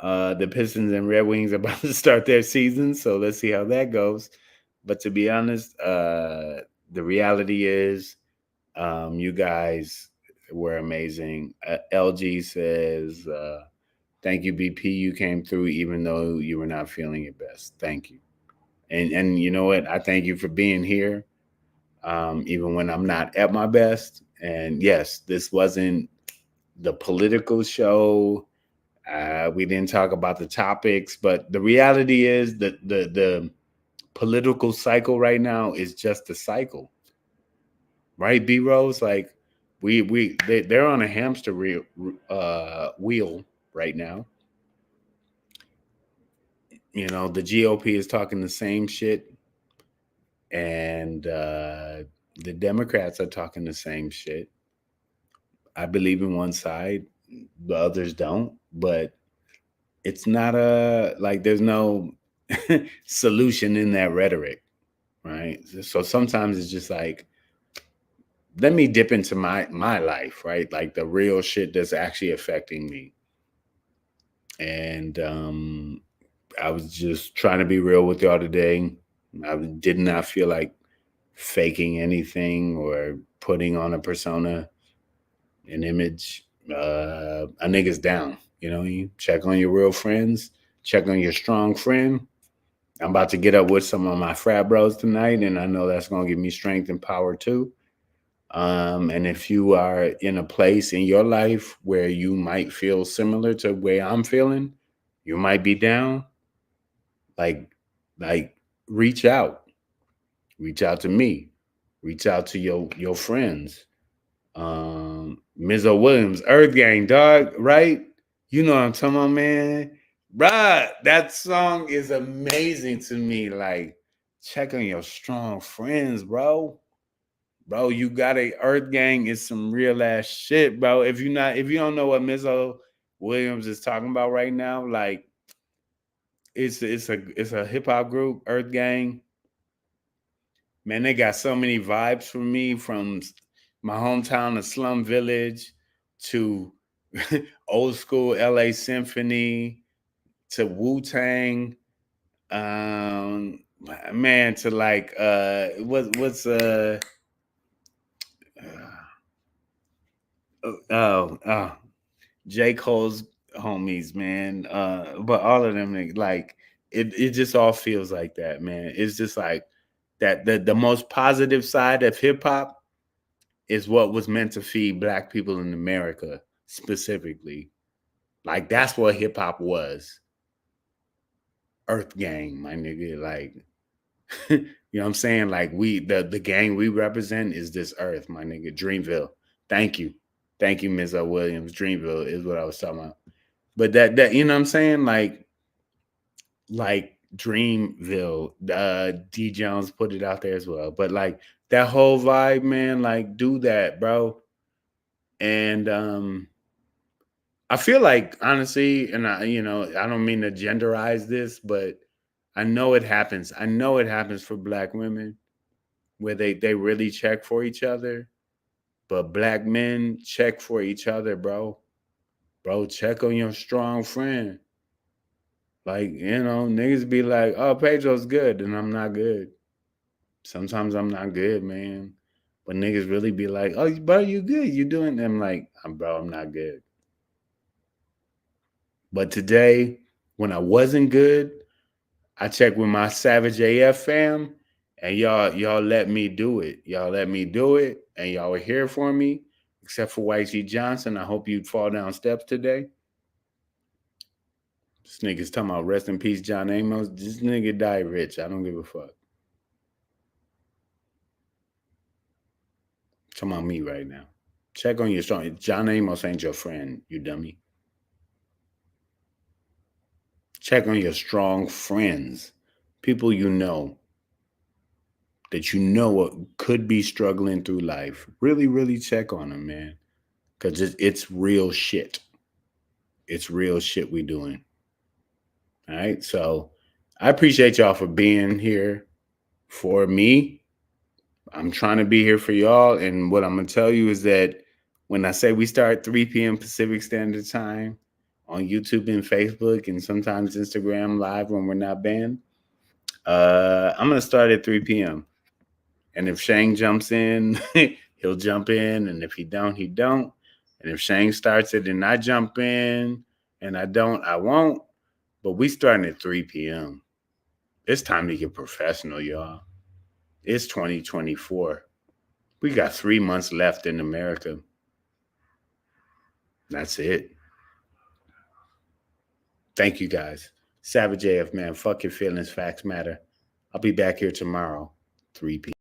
The Pistons and Red Wings are about to start their season, so let's see how that goes. But to be honest, the reality is, you guys were amazing. LG says, "Thank you, BP. You came through even though you were not feeling your best. Thank you." And you know what? I thank you for being here, even when I'm not at my best. And yes, this wasn't the political show. We didn't talk about the topics, but the reality is that the political cycle right now is just a cycle, right? B Rose, like they're on a hamster wheel right now. The GOP is talking the same shit, and the Democrats are talking the same shit. I believe in one side, the others don't, but it's not there's no solution in that rhetoric, right? So sometimes it's just like, let me dip into my life, right? Like the real shit that's actually affecting me. And I was just trying to be real with y'all today. I did not feel like faking anything or putting on a persona, an image. A nigga's down. You check on your real friends, check on your strong friend. I'm about to get up with some of my frat bros tonight, and I know that's going to give me strength and power too. And if you are in a place in your life where you might feel similar to where I'm feeling, you might be down, like, like reach out to me, reach out to your friends. Mizzo Williams, Earth Gang, dog, right? You know what I'm talking about, man. Bruh, that song is amazing to me. Like, check on your strong friends, bro. Bro, you got a Earth Gang is some real ass shit, bro. If you don't know what Mizzo Williams is talking about right now, like it's a hip hop group, Earth Gang. Man, they got so many vibes for me, from my hometown of Slum Village to old school LA Symphony to Wu Tang. Man, to like what's oh, J. Cole's homies, man. But all of them, like it just all feels like that, man. It's just like that the most positive side of hip hop is what was meant to feed black people in America specifically. Like that's what hip hop was. Earth Gang, my nigga. Like you know what I'm saying? Like the gang we represent is this earth, my nigga. Dreamville. Thank you. Thank you, Ms. Williams. Dreamville is what I was talking about. But that you know what I'm saying? Like Dreamville. D Jones put it out there as well. But like that whole vibe, man, like do that, bro. And I feel like honestly, and I don't mean to genderize this, but I know it happens. I know it happens for black women where they really check for each other. But black men, check for each other, bro. Bro, check on your strong friend. Like, niggas be like, oh, Pedro's good, and I'm not good. Sometimes I'm not good, man. But niggas really be like, oh, bro, you good. You doing? I'm like, bro, I'm not good. But today, when I wasn't good, I checked with my Savage AF fam, and y'all let me do it. Y'all let me do it, and y'all were here for me, except for White G Johnson. I hope you'd fall down steps today. This nigga's talking about rest in peace, John Amos. This nigga died rich. I don't give a fuck. Talking about me right now. Check on your strong. John Amos ain't your friend, you dummy. Check on your strong friends, people that you know could be struggling through life. Really, really check on them, man, because it's real shit. It's real shit we doing. All right, so I appreciate y'all for being here for me. I'm trying to be here for y'all, and what I'm gonna tell you is that when I say we start 3 p.m. Pacific Standard Time on YouTube and Facebook, and sometimes Instagram Live when we're not banned, I'm gonna start at 3 p.m. And if Shane jumps in, he'll jump in, and if he don't, he don't. And if Shane starts it and I jump in and I don't, I won't. But we starting at 3 p.m. It's time to get professional, y'all. It's 2024. We got 3 months left in America. That's it. Thank you, guys. Savage AF, man. Fuck your feelings. Facts matter. I'll be back here tomorrow, 3 p.m.